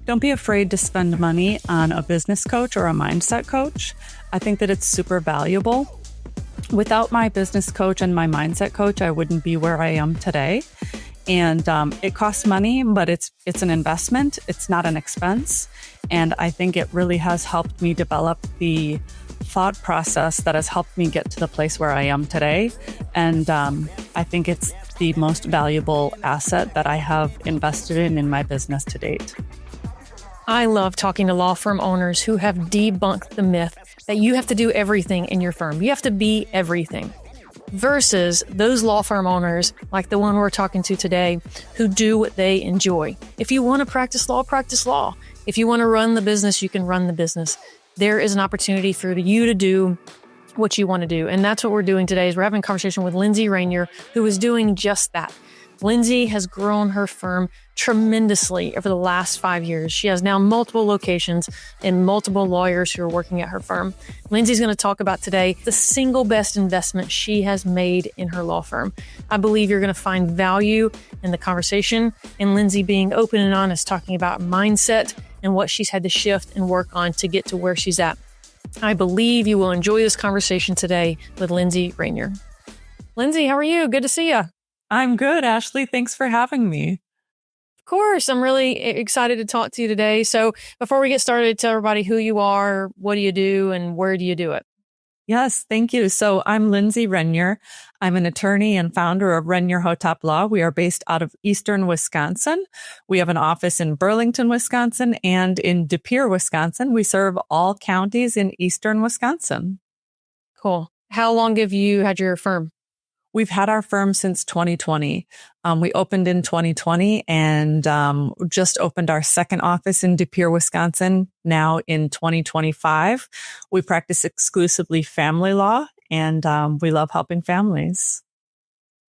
Don't be afraid to spend money on a business coach or a mindset coach. I think that it's super valuable. Without my business coach and my mindset coach, I wouldn't be where I am today. And it costs money, but it's an investment. It's not an expense. And I think it really has helped me develop the thought process that has helped me get to the place where I am today. And I think it's the most valuable asset that I have invested in my business to date. I love talking to law firm owners who have debunked the myth that you have to do everything in your firm. You have to be everything. Versus those law firm owners, like the one we're talking to today, who do what they enjoy. If you want to practice law, practice law. If you want to run the business, you can run the business. There is an opportunity for you to do what you want to do. And that's what we're doing today is we're having a conversation with Lindsay Renier, who is doing just that. Lindsay has grown her firm tremendously over the last 5 years. She has now multiple locations and multiple lawyers who are working at her firm. Lindsay's going to talk about today the single best investment she has made in her law firm. I believe you're going to find value in the conversation and Lindsay being open and honest, talking about mindset and what she's had to shift and work on to get to where she's at. I believe you will enjoy this conversation today with Lindsay Renier. Lindsay, how are you? Good to see you. I'm good, Ashley. Thanks for having me. Of course. I'm really excited to talk to you today. So before we get started, tell everybody who you are, what do you do, and where do you do it? Yes, thank you. So I'm Lindsay Renier. I'm an attorney and founder of Renier Hottop Law. We are based out of Eastern Wisconsin. We have an office in Burlington, Wisconsin, and in De Pere, Wisconsin. We serve all counties in Eastern Wisconsin. Cool. How long have you had your firm? We've had our firm since 2020. We opened in 2020 and just opened our second office in De Pere, Wisconsin, now in 2025. We practice exclusively family law, and we love helping families.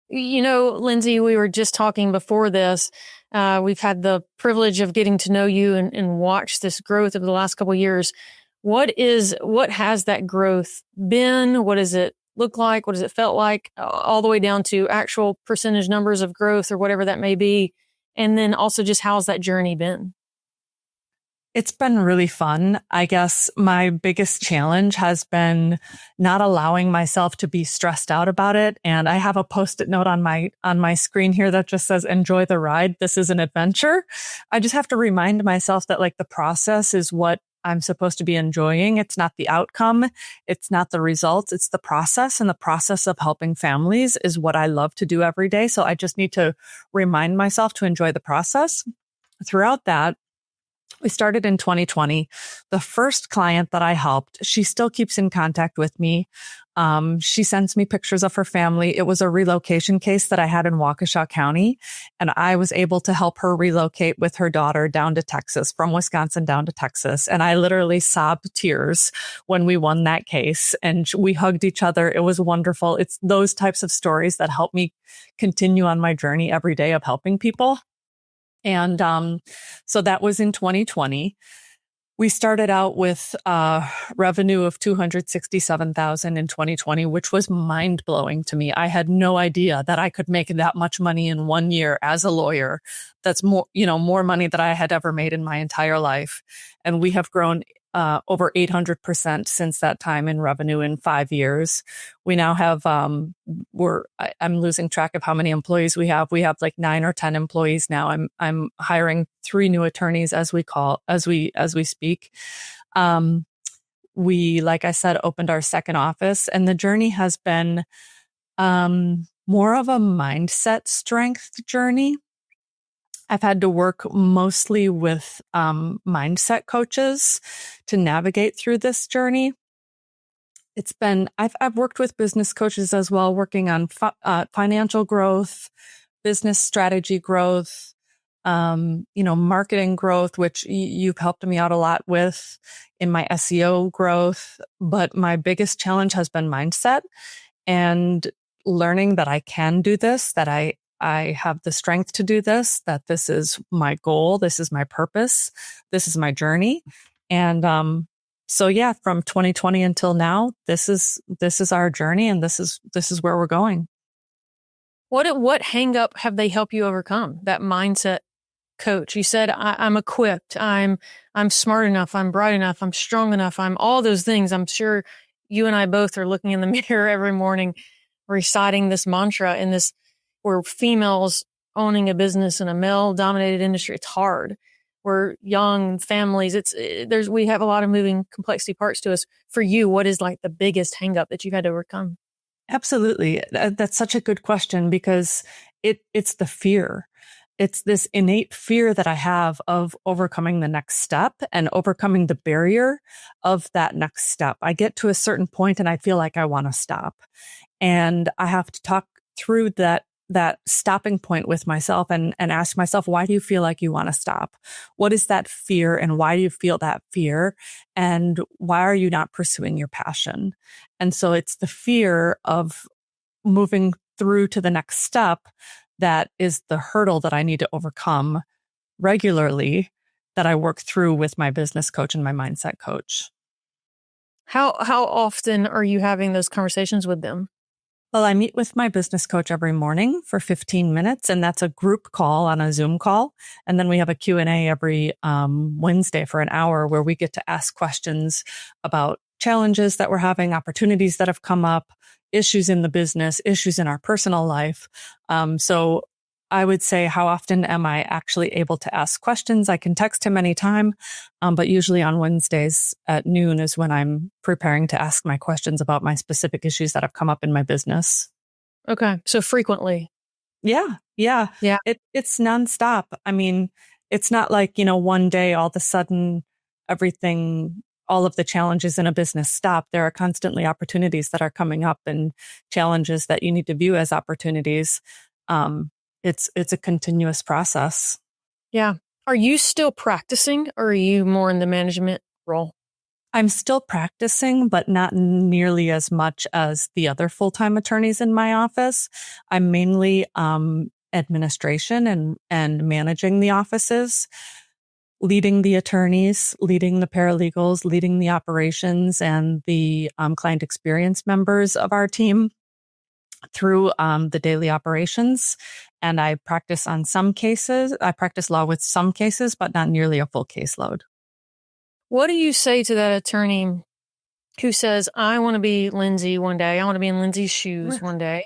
You know, Lindsay, we were just talking before this. We've had the privilege of getting to know you and watch this growth over the last couple of years. What has that growth been? What does it look like? What does it felt like? All the way down to actual percentage numbers of growth or whatever that may be. And then also just how's that journey been? It's been really fun. I guess my biggest challenge has been not allowing myself to be stressed out about it. And I have a Post-it note on my screen here that just says, enjoy the ride. This is an adventure. I just have to remind myself that like the process is what I'm supposed to be enjoying. It's not the outcome. It's not the results. It's the process. And the process of helping families is what I love to do every day. So I just need to remind myself to enjoy the process. Throughout that, we started in 2020. The first client that I helped, she still keeps in contact with me. She sends me pictures of her family. It was a relocation case that I had in Waukesha County, and I was able to help her relocate with her daughter down to Texas, from Wisconsin down to Texas. And I literally sobbed tears when we won that case, and we hugged each other. It was wonderful. It's those types of stories that help me continue on my journey every day of helping people. And so that was in 2020. We started out with revenue of $267,000 in 2020, which was mind blowing to me. I had no idea that I could make that much money in 1 year as a lawyer. That's more money than I had ever made in my entire life. And we have grown over 800% since that time in revenue in 5 years. We now have, I'm losing track of how many employees we have. We have like 9 or 10 employees now. I'm hiring 3 new attorneys as we speak. We, like I said, opened our second office, and the journey has been, more of a mindset strength journey. I've had to work mostly with mindset coaches to navigate through this journey. I've worked with business coaches as well, working on financial growth, business strategy growth, marketing growth, which you've helped me out a lot with in my SEO growth. But my biggest challenge has been mindset and learning that I can do this, that I have the strength to do this, that this is my goal, this is my purpose, this is my journey. And so yeah, from 2020 until now, this is our journey, and this is where we're going. What hang up have they helped you overcome? That mindset coach. You said, I'm equipped. I'm smart enough. I'm bright enough. I'm strong enough. I'm all those things. I'm sure you and I both are looking in the mirror every morning, reciting this mantra in this, where females owning a business in a male dominated industry. It's hard. We're young families. We have a lot of moving complexity parts to us. For you, what is like the biggest hang up that you've had to overcome? Absolutely. That's such a good question because it's the fear. It's this innate fear that I have of overcoming the next step and overcoming the barrier of that next step. I get to a certain point and I feel like I want to stop. And I have to talk through that stopping point with myself and ask myself, why do you feel like you want to stop? What is that fear and why do you feel that fear? And why are you not pursuing your passion? And so it's the fear of moving through to the next step that is the hurdle that I need to overcome regularly, that I work through with my business coach and my mindset coach. How often are you having those conversations with them? Well, I meet with my business coach every morning for 15 minutes, and that's a group call on a Zoom call. And then we have a Q&A every Wednesday for an hour where we get to ask questions about challenges that we're having, opportunities that have come up, issues in the business, issues in our personal life. So I would say, how often am I actually able to ask questions? I can text him anytime, but usually on Wednesdays at noon is when I'm preparing to ask my questions about my specific issues that have come up in my business. Okay. So frequently. Yeah. It's nonstop. I mean, it's not like, one day all of a sudden all of the challenges in a business stop. There are constantly opportunities that are coming up and challenges that you need to view as opportunities. It's a continuous process. Yeah. Are you still practicing or are you more in the management role? I'm still practicing, but not nearly as much as the other full-time attorneys in my office. I'm mainly administration and managing the offices, leading the attorneys, leading the paralegals, leading the operations and the client experience members of our team through the daily operations. And I practice on some cases. I practice law with some cases, but not nearly a full caseload. What do you say to that attorney who says, I want to be Lindsay one day. I want to be in Lindsay's shoes one day.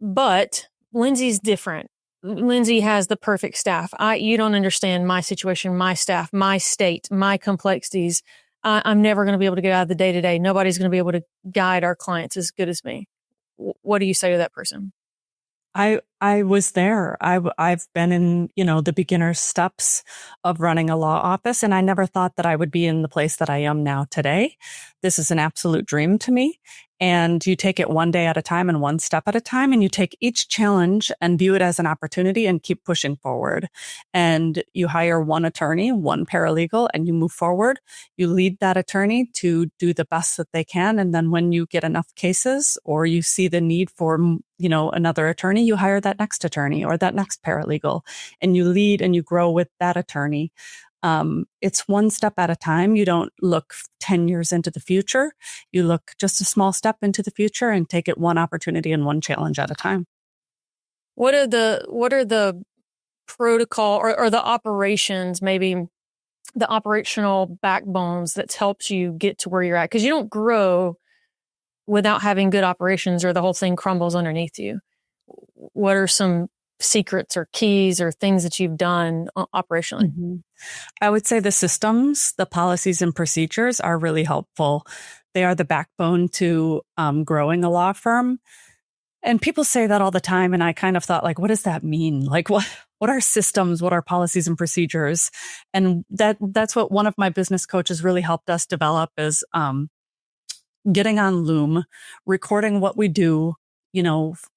But Lindsay's different. Lindsay has the perfect staff. You don't understand my situation, my staff, my state, my complexities. I'm never going to be able to get out of the day to day. Nobody's going to be able to guide our clients as good as me. What do you say to that person? I was there. I've been in, the beginner steps of running a law office, and I never thought that I would be in the place that I am now today. This is an absolute dream to me. And you take it one day at a time and one step at a time, and you take each challenge and view it as an opportunity and keep pushing forward. And you hire one attorney, one paralegal, and you move forward. You lead that attorney to do the best that they can. And then when you get enough cases or you see the need for, another attorney, you hire that next attorney or that next paralegal, and you lead and you grow with that attorney. It's one step at a time. You don't look 10 years into the future. You look just a small step into the future and take it one opportunity and one challenge at a time. What are the protocol or the operations, maybe the operational backbones that helps you get to where you're at? Because you don't grow without having good operations or the whole thing crumbles underneath you. What are some secrets or keys or things that you've done operationally? Mm-hmm. I would say the systems, the policies and procedures are really helpful. They are the backbone to growing a law firm. And people say that all the time. And I kind of thought, like, what does that mean? Like, what are systems? What are policies and procedures? And that's what one of my business coaches really helped us develop is getting on Loom, recording what we do,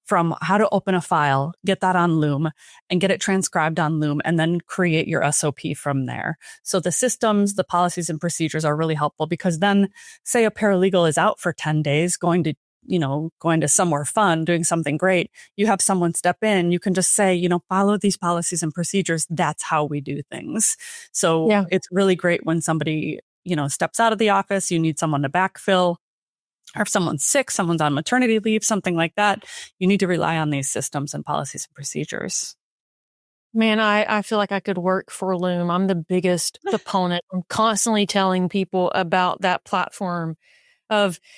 from how to open a file, get that on Loom and get it transcribed on Loom and then create your SOP from there. So the systems, the policies and procedures are really helpful because then say a paralegal is out for 10 days going to somewhere fun, doing something great. You have someone step in, you can just say, follow these policies and procedures. That's how we do things. So It's really great when somebody, steps out of the office, you need someone to backfill. Or if someone's sick, someone's on maternity leave, something like that, you need to rely on these systems and policies and procedures. Man, I feel like I could work for Loom. I'm the biggest proponent. I'm constantly telling people about that platform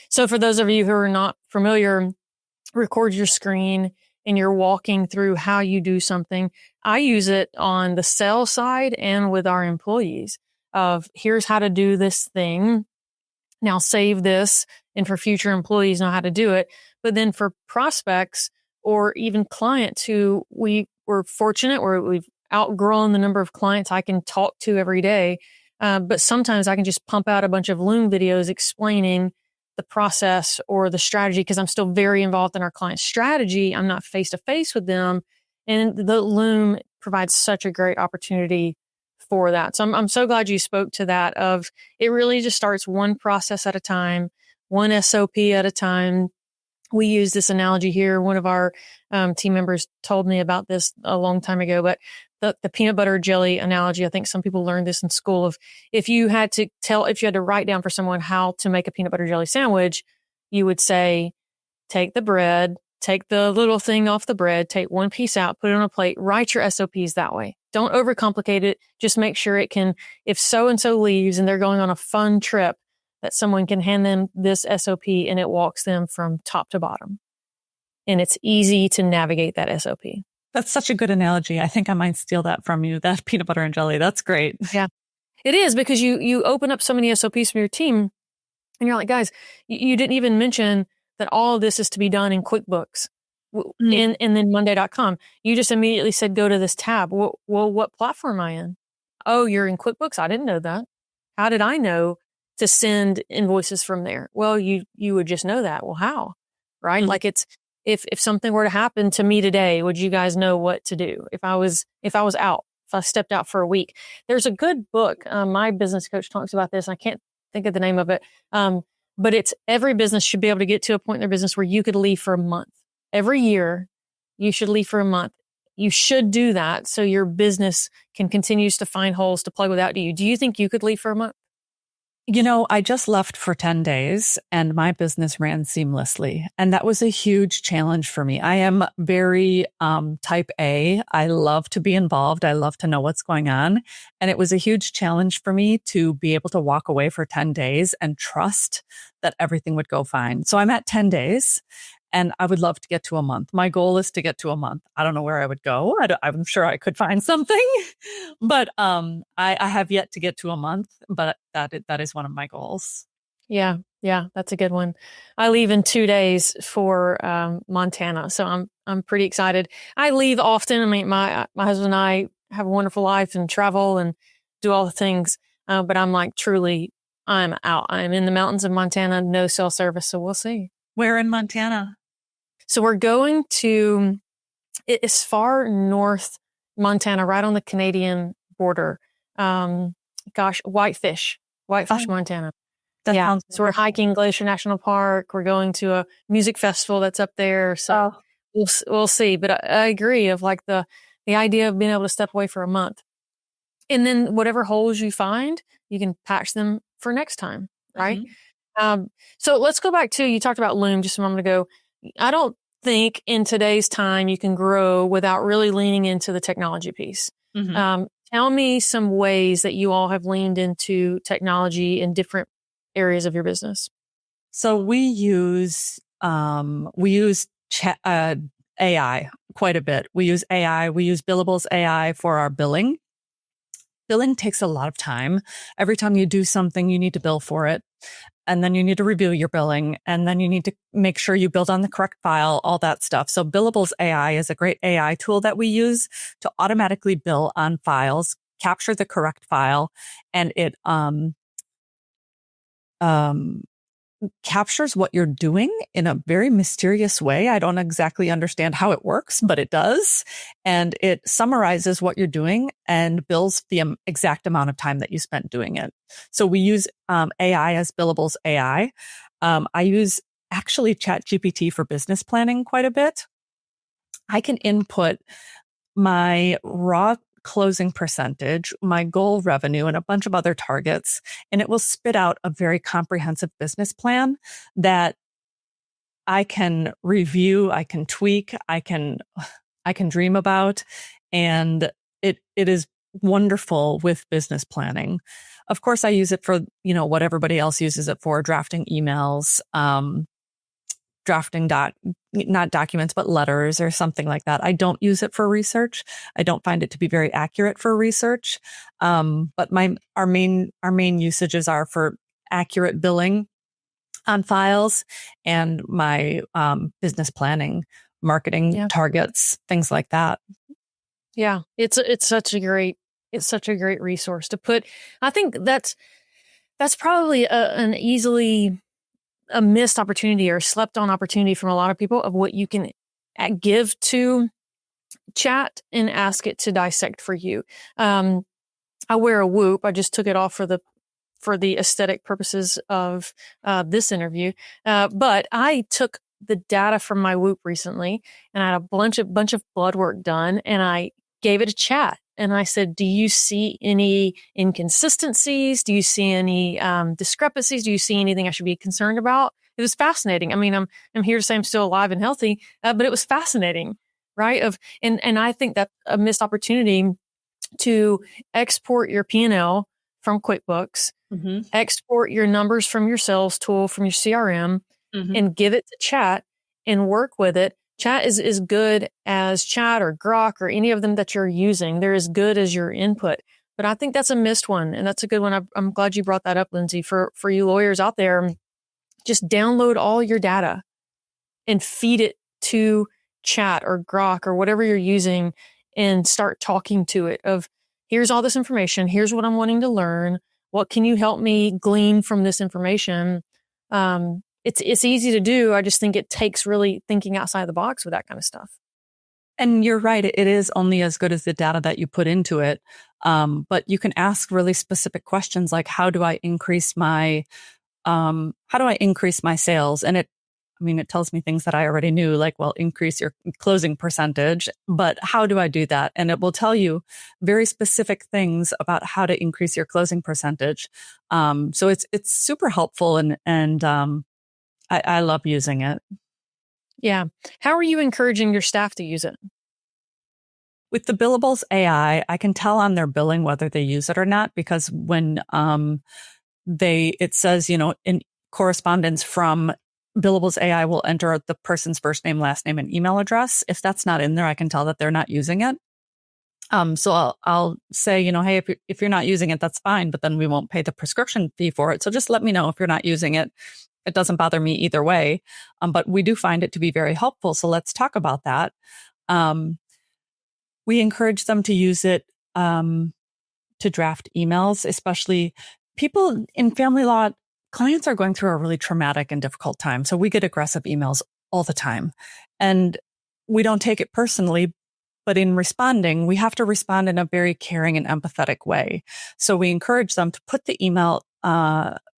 so for those of you who are not familiar, record your screen and you're walking through how you do something. I use it on the sales side and with our employees of here's how to do this thing. Now save this, and for future employees know how to do it. But then for prospects or even clients who we were fortunate where we've outgrown the number of clients I can talk to every day. But sometimes I can just pump out a bunch of Loom videos explaining the process or the strategy because I'm still very involved in our client strategy. I'm not face to face with them. And the Loom provides such a great opportunity for that. So I'm so glad you spoke to that of it really just starts one process at a time, one SOP at a time. We use this analogy here. One of our team members told me about this a long time ago, but the peanut butter jelly analogy, I think some people learned this in school of if you had to write down for someone how to make a peanut butter jelly sandwich, you would say, take the bread, take the little thing off the bread, take one piece out, put it on a plate, write your SOPs that way. Don't overcomplicate it. Just make sure it can, if so-and-so leaves and they're going on a fun trip, that someone can hand them this SOP and it walks them from top to bottom. And it's easy to navigate that SOP. That's such a good analogy. I think I might steal that from you, that peanut butter and jelly. That's great. Yeah, it is because you open up so many SOPs from your team and you're like, guys, you didn't even mention that all of this is to be done in QuickBooks and then Monday.com. You just immediately said, go to this tab. Well, what platform am I in? Oh, you're in QuickBooks. I didn't know that. How did I know to send invoices from there? Well, you would just know that. Well, how? Right? Like it's, if something were to happen to me today, would you guys know what to do? If I stepped out for a week, there's a good book. My business coach talks about this. I can't think of the name of it. But it's every business should be able to get to a point in their business where you could leave for a month. Every year, you should leave for a month. You should do that so your business can continue to find holes to plug without you. Do you think you could leave for a month? You know, I just left for 10 days and my business ran seamlessly. And that was a huge challenge for me. I am very type A. I love to be involved. I love to know what's going on. And it was a huge challenge for me to be able to walk away for 10 days and trust that everything would go fine. So I'm at 10 days. And I would love to get to a month. My goal is to get to a month. I don't know where I would go. I'm sure I could find something, but I have yet to get to a month. But that is one of my goals. Yeah, that's a good one. I leave in 2 days for Montana, so I'm pretty excited. I leave often. I mean, my husband and I have a wonderful life and travel and do all the things. But I'm like truly, I'm out. I'm in the mountains of Montana, no cell service. So we'll see. Where in Montana? So we're going to, it's far north Montana, right on the Canadian border. Whitefish, Montana. Yeah. So we're hiking Glacier National Park. We're going to a music festival that's up there. So we'll see. But I agree of like the idea of being able to step away for a month. And then whatever holes you find, you can patch them for next time. Right. Mm-hmm. So let's go back to, you talked about Loom just a moment ago. I don't think in today's time you can grow without really leaning into the technology piece. Mm-hmm. Tell me some ways that you all have leaned into technology in different areas of your business. So we use AI quite a bit. We use AI. We use Billables AI for our billing. Billing takes a lot of time. Every time you do something, you need to bill for it. And then you need to review your billing. And then you need to make sure you build on the correct file, all that stuff. So Billables AI is a great AI tool that we use to automatically bill on files, capture the correct file, and it captures what you're doing in a very mysterious way. I don't exactly understand how it works, but it does. And it summarizes what you're doing and bills the exact amount of time that you spent doing it. So we use AI as Billables AI. I use actually Chat GPT for business planning quite a bit. I can input my raw closing percentage, my goal revenue, and a bunch of other targets. And it will spit out a very comprehensive business plan that I can review, I can tweak, I can dream about. And it is wonderful with business planning. Of course, I use it for, what everybody else uses it for, drafting emails, drafting not documents, but letters or something like that. I don't use it for research. I don't find it to be very accurate for research. But our main usages are for accurate billing on files and my business planning, marketing targets, things like that. Yeah, it's such a great resource to put. I think that's probably an easily a missed opportunity or slept on opportunity from a lot of people of what you can give to chat and ask it to dissect for you. I wear a Whoop. I just took it off for the aesthetic purposes of this interview. But I took the data from my Whoop recently, and I had a bunch of blood work done, and I gave it a chat. And I said, do you see any inconsistencies? Do you see any discrepancies? Do you see anything I should be concerned about? It was fascinating. I mean, I'm here to say I'm still alive and healthy, but it was fascinating, right? And I think that's a missed opportunity to export your P&L from QuickBooks, export your numbers from your sales tool, from your CRM, and give it to chat and work with it. Chat is as good as Chat or Grok or any of them that you're using. They're as good as your input. But I think that's a missed one. And that's a good one. I'm glad you brought that up, Lindsay. For you lawyers out there, just download all your data and feed it to Chat or Grok or whatever you're using and start talking to it of, here's all this information. Here's what I'm wanting to learn. What can you help me glean from this information? It's easy to do. I just think it takes really thinking outside the box with that kind of stuff. And you're right. It is only as good as the data that you put into it. But you can ask really specific questions like, how do I increase my sales? And it tells me things that I already knew, like, well, increase your closing percentage, but how do I do that? And it will tell you very specific things about how to increase your closing percentage. So it's super helpful and I love using it. Yeah. How are you encouraging your staff to use it? With the Billables AI, I can tell on their billing whether they use it or not, because when it says, in correspondence from Billables AI will enter the person's first name, last name, and email address. If that's not in there, I can tell that they're not using it. So I'll say, hey, if you're not using it, that's fine, but then we won't pay the prescription fee for it. So just let me know if you're not using it. It doesn't bother me either way. But we do find it to be very helpful. So let's talk about that. We encourage them to use it to draft emails, especially people in family law. Clients are going through a really traumatic and difficult time. So we get aggressive emails all the time. And we don't take it personally, but in responding, we have to respond in a very caring and empathetic way. So we encourage them to put the email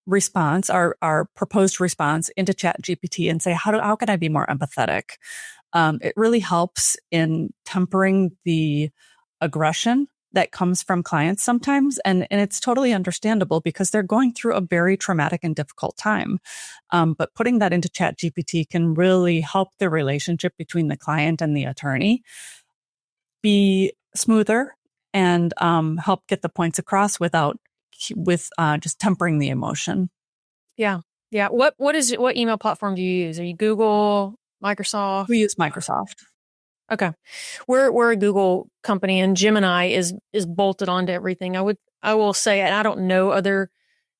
response, our proposed response, into Chat GPT and say, how can I be more empathetic? It really helps in tempering the aggression that comes from clients sometimes. And it's totally understandable because they're going through a very traumatic and difficult time. But putting that into Chat GPT can really help the relationship between the client and the attorney be smoother and help get the points across with just tempering the emotion. Yeah. Yeah. What email platform do you use? Are you Google, Microsoft? We use Microsoft. Okay. We're a Google company, and Gemini is bolted onto everything. I will say, and I don't know other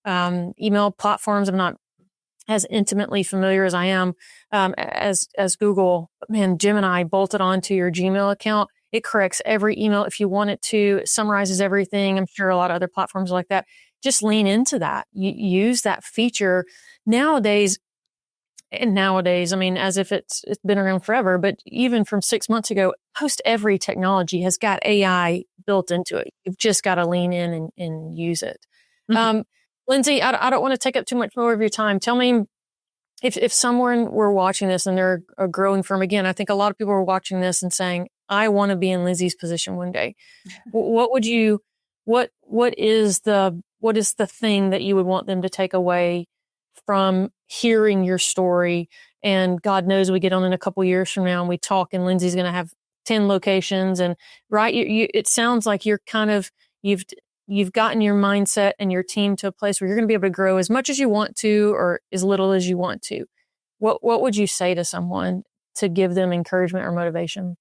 email platforms. I'm not as intimately familiar as I am as Google. But man, Gemini bolted onto your Gmail account. It corrects every email if you want it to. It summarizes everything. I'm sure a lot of other platforms like that. Just lean into that. Use that feature nowadays. And nowadays, I mean, as if it's been around forever, but even from 6 months ago, most every technology has got AI built into it. You've just got to lean in and use it. Mm-hmm. Lindsay, I don't want to take up too much more of your time. Tell me, if someone were watching this and they're a growing firm, again, I think a lot of people are watching this and saying, I want to be in Lindsay's position one day. What is the thing that you would want them to take away from hearing your story? And God knows we get on in a couple years from now and we talk, and Lindsay's going to have 10 locations and right. It sounds like you're kind of, you've gotten your mindset and your team to a place where you're going to be able to grow as much as you want to, or as little as you want to. What would you say to someone to give them encouragement or motivation?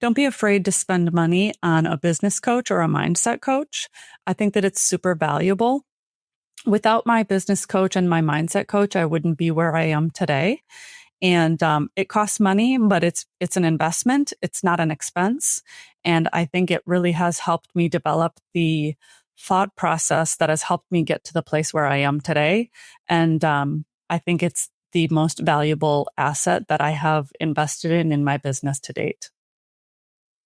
Don't be afraid to spend money on a business coach or a mindset coach. I think that it's super valuable. Without my business coach and my mindset coach, I wouldn't be where I am today. And it costs money, but it's an investment. It's not an expense. And I think it really has helped me develop the thought process that has helped me get to the place where I am today. And I think it's the most valuable asset that I have invested in my business to date.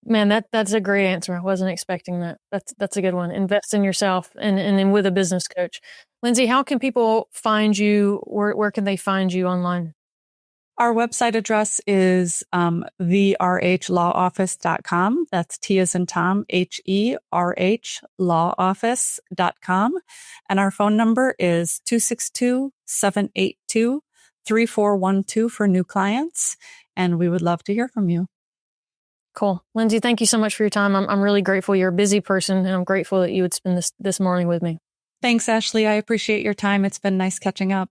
Man, that's a great answer. I wasn't expecting that. That's a good one. Invest in yourself and then with a business coach. Lindsay, how can people find you? Where can they find you online? Our website address is therhlawoffice.com. That's T as in Tom, HERH, lawoffice.com. And our phone number is 262-782-3412 for new clients. And we would love to hear from you. Cool. Lindsay, thank you so much for your time. I'm really grateful. You're a busy person, and I'm grateful that you would spend this morning with me. Thanks, Ashley. I appreciate your time. It's been nice catching up.